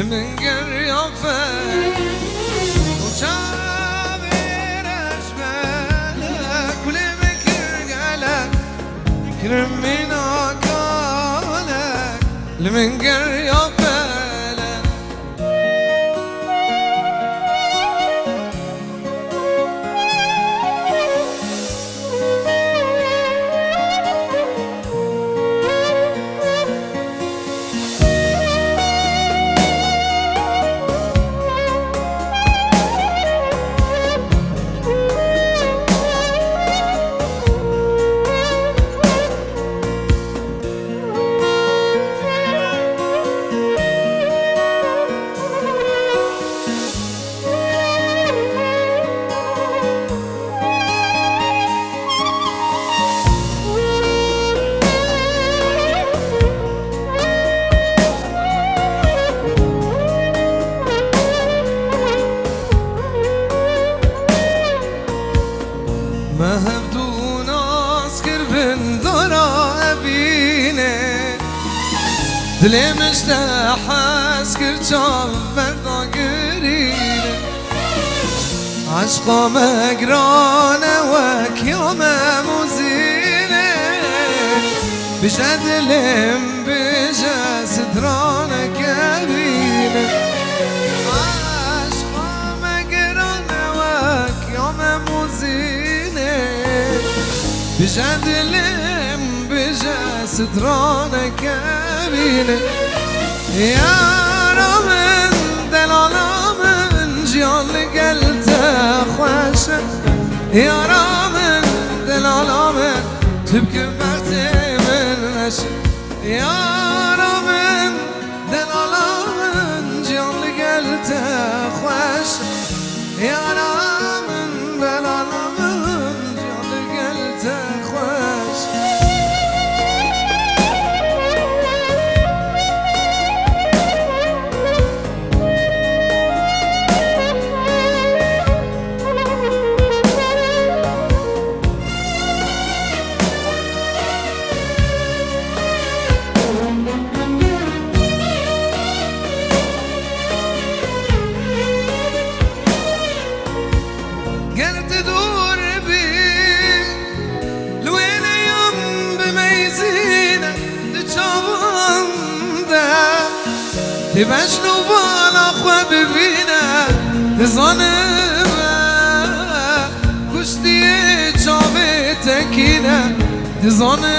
من قريافك وشابر أجمالك كل مكر قالك كرمين عقالك من قريافك مهبدون اسكر بن دارا ابینه دلی مشتاح اسكر چاو بردا گرینه عشقا مگرانه وک یوم موزینه بجا دلم بجا سترانه گرینه عشقا مگرانه وک یوم موزینه بجا دلم بجا سترانه كابينه يا رامن دلالا من جيان لقلته خوشه يا رامن دلالا من تبكي برتي من نشه يا رامن دلالا من جيان لقلته خوشه يا رامن دلالا تبشنو بالا خواه ببینه تزانه کشتیه چاوه تکینه تزانه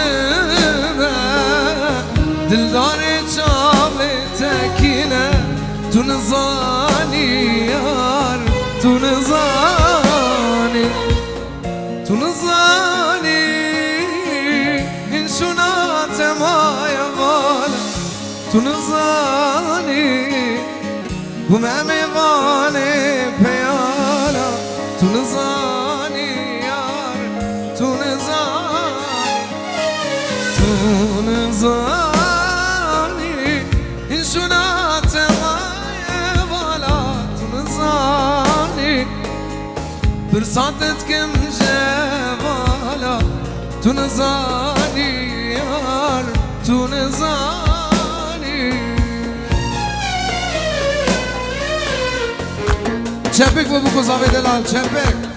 دلدار چاوه تکینه تو نزانی یار تو نزانی تو نزانی این شنات مای بالا تو نزانی بومم وانه پیالا تو نزانی یار تو نزانی تو نزانی این شنات مای بالا تو نزانی برساتت کم جوالا تو نزانی یار تو نزانی چپک و بکو زاوید دلال چپک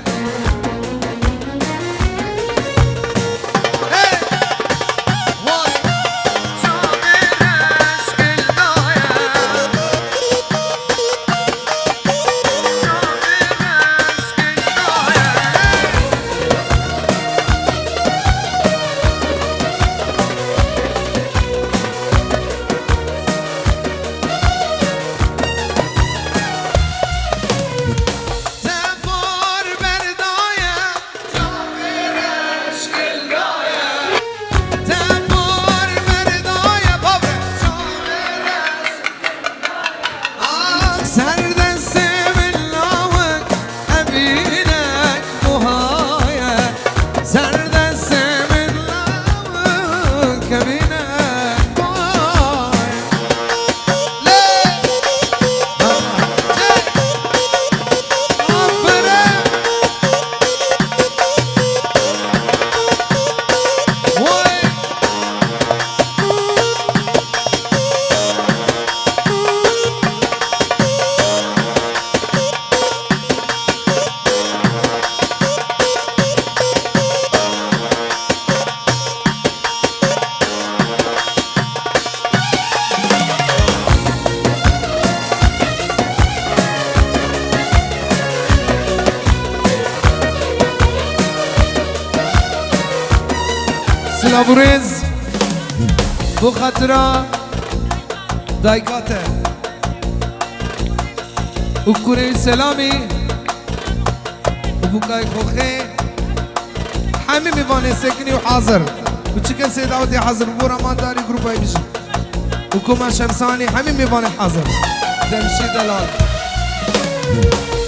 ابو رز بو خطرة دايكاته وكوري سلامي وبوكاي خوخي حمي ميفاني سكني وحاضر وشكل سيد عودي حاضر بورا ما داري جروب هاي بيجي وكما شمساني حمي ميفاني حاضر دمشي دلال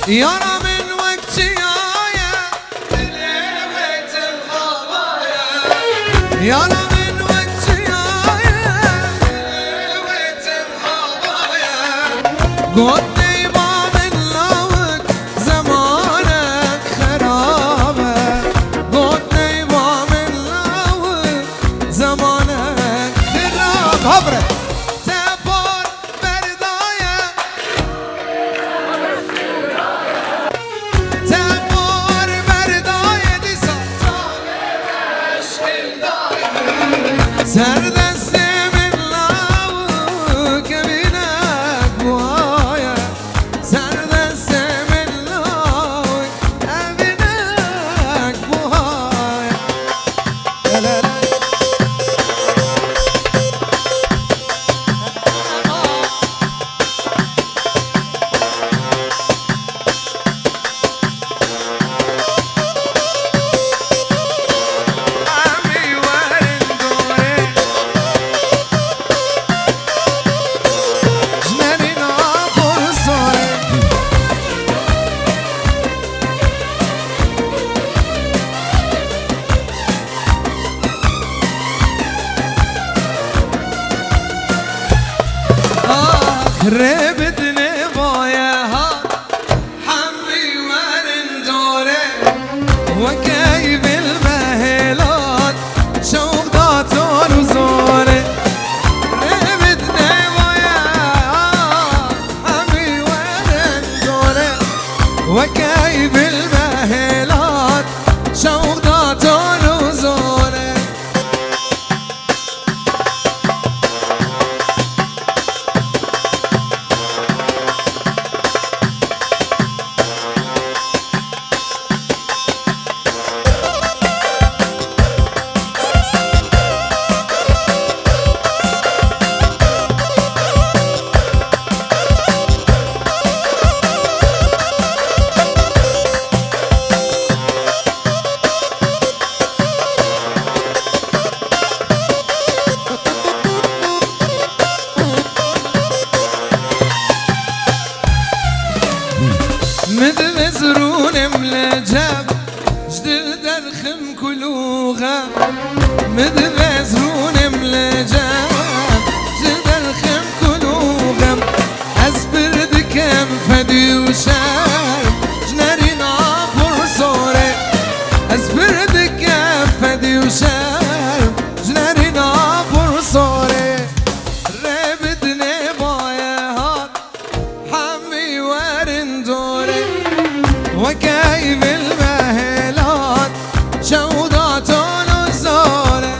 يارا من وقت يايا بليت الخبايا يارا من وقت يايا بليت الخبايا قلني ما من لوك زمانك خرابة قلني ما من لوك زمانك خراب هبرة تبار بردايا تبار بردايا دي سلطان مشكل دايما سردستي من لوك بينك بوايا سردستي من لوك بينك بوايا لا لا لا عمي وارن دوري جناني ناقر صوري خربتني باياها حمي ورن دوري وكيف المهلات شوق داتون وزوري خربتني باياها حمي ورن دوري وكيف المهلات شوق داتون وزوري مدمزرون ملجاب جدد الخم كلوغا مدمزرون ملجاب جدد الخم كلوغا أزبر دكم فدي وشار جناري نابور صوري أزبر دكم فدي وشار جناري نابور صوري ربدني بايهات حمي ورن دوري وكيف المهلات شوضات ونزوري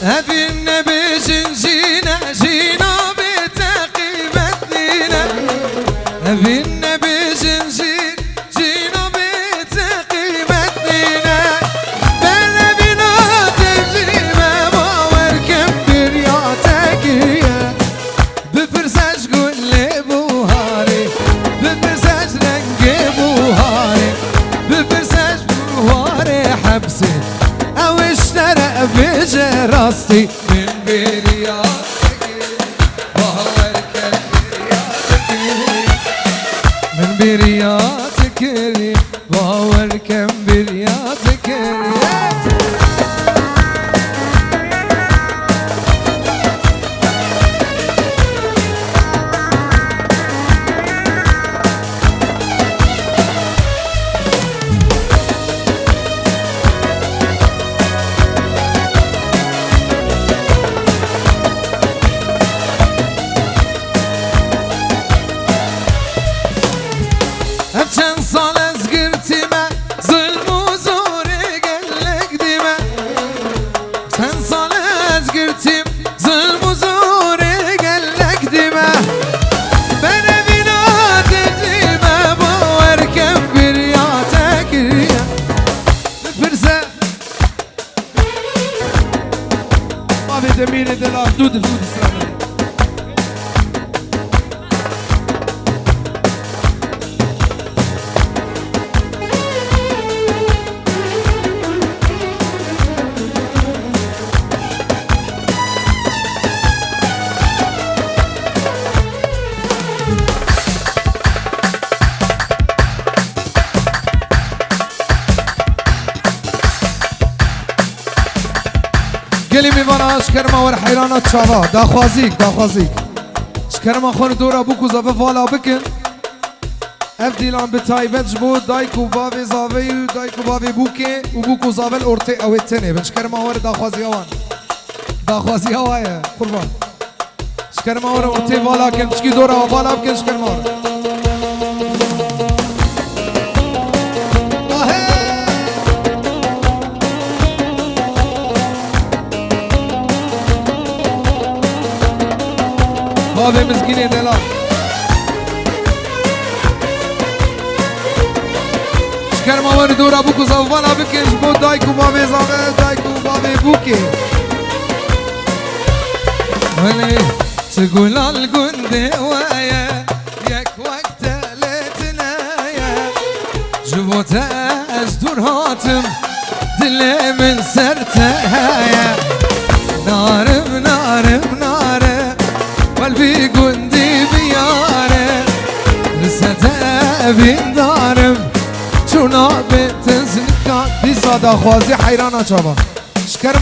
هفي النبي جينا جينا بتقيمتنا هفي النبي جينا بتقيمتنا بلا بنا تجيبه باور كبير يا تقية بفرساج قول بوهاري بفرساج رنج بوهاري بفرساج بوهاري حبسي او اشترى بجراستي من برياتك وهو الكل من برياتك وهو الكم برياتك قلتم ظلم وزوري قالك دماء بنا بنات دماء بوركم برياتك ريا فرسة ما بدمين دلال دود إسرائيل گلی میوانه شکرما ور حیرانات شاوا داخوازیک شکرما خون دورا بو کوزاوه والا بکن اف دیلان به تایبت جبو دایکو باوی زاوی و دایکو باوی بوکه و بو کوزاوه الارته اوی تنه بن شکرما ور داخوازی هوایه قربان شکرما ور ارته والا کن چکی دورا والا بکن شکرما ور بابي مسكيني دلال شكر ما ورد دور ابوكو زوفانا بكش بو دايكو بابي زاوه دايكو بابي بوكي ولي تقول القندي ويا يك وقت لتنايا جبوت ازدور هاتم دلي من سرتهايا نارم قلبي قندي بياره لسه تابين دارم شونا بتنزلك دي صادا خوازي حيرانا شابا شكر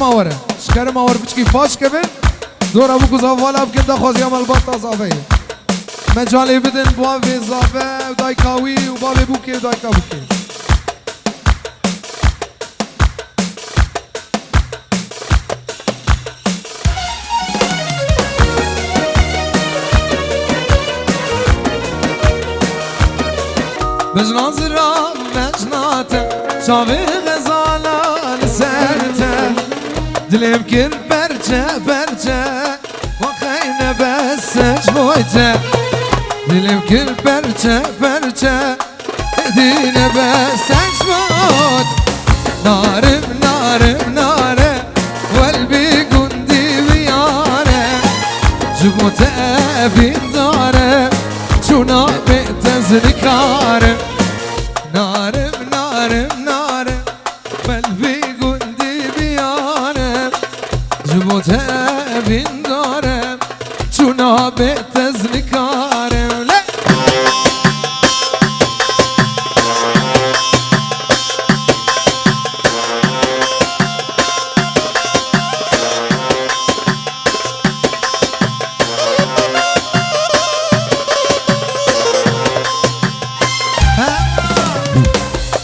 ما ور بچكي فاش كبن دور ابو كوزاوالا بكن دا خوازي عمل باطا زافي مجالي بدن بوافي زافي ودايكاوي وبابي بوكي ودايكا بوكي بجنازرا مجناته شاوي غزالة لسرته دلم كر برجة وخينا بس جبويته دلم كر برجة ايدينا بس جبوت نارم والبي قندي بياره جبوته بين داره شونا بتزركاره نارم قلبي قندي بياره جبوتها بين داره شونا بتزركاره لا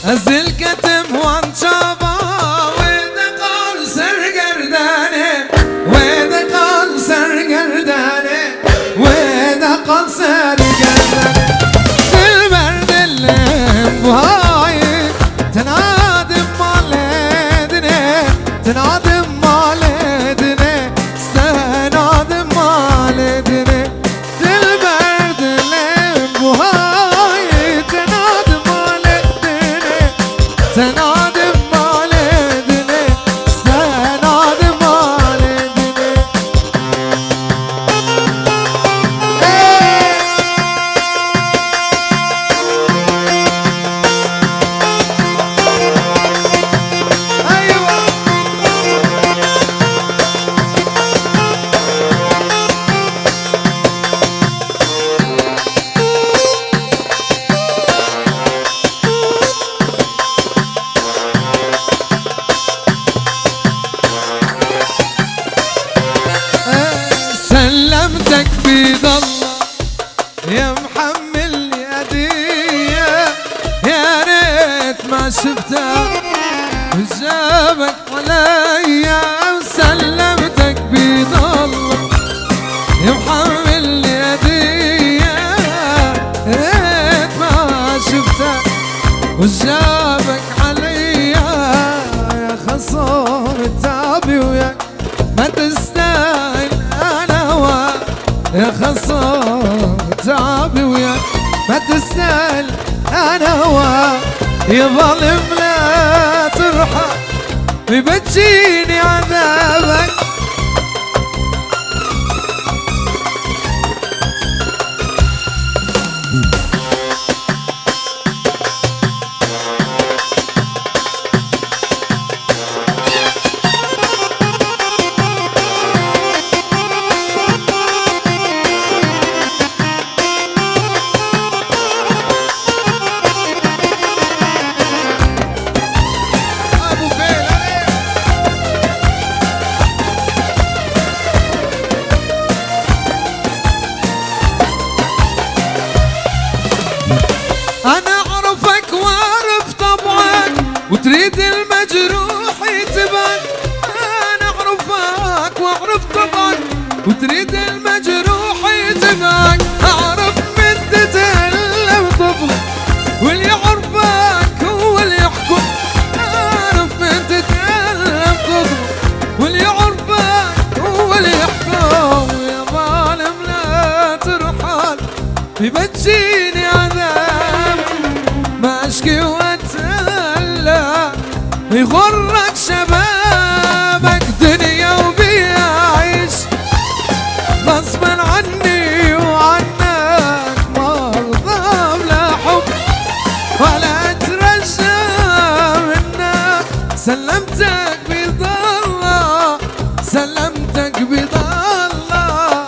أزل كتم وانشابا ويدقال سرقرداني ويدقال سرقرداني البرد اللي بهاي تنادم مالدني استنادم مالدني البرد اللي بهاي تنادم مالدني استنادم مالدني سلمتك بيد الله يا محمل يديه يا ريت ما شفتها وجابك عليا سلمتك بيد الله يا محمل يديه يا ريت ما شفتها وجابك عليا يا خصام التعبي وياك ما تستاهل يا خسارة تعبي وياك ما تستاهل انا هواك يا ظالم لا ترحم يبجيني عذابك وتريد المجروح يتبان انا اعرفك واعرف طبعا وتريد المجروح يتبان اعرف من تتألم طفل واللي يعرفك هو اللي يحكم اعرف من تتألم طفل واللي يعرفك هو اللي يحكم يا ظالم لا ترحل يبجيني عذاب ما اشكي يغرك شبابك دنيا وبيها عيش غصبا عني وعنك ما ارضى بلا حب ولا اترجى منك سلمتك بيض الله سلمتك بيض الله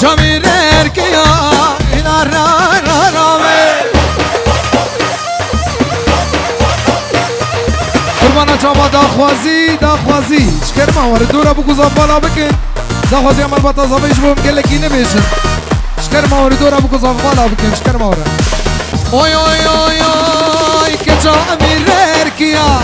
جميل اركيا الى رامي قربانا جاما داخوازي شكر ما ورد دورا بكو زفالا بكن داخوازي عمل باتا زفايش بهم قلك ينبيشن شكر ما ورد دورا بكو زفالا بكن شكر ما ورد اوي اوي اوي اوي كجميل اركيا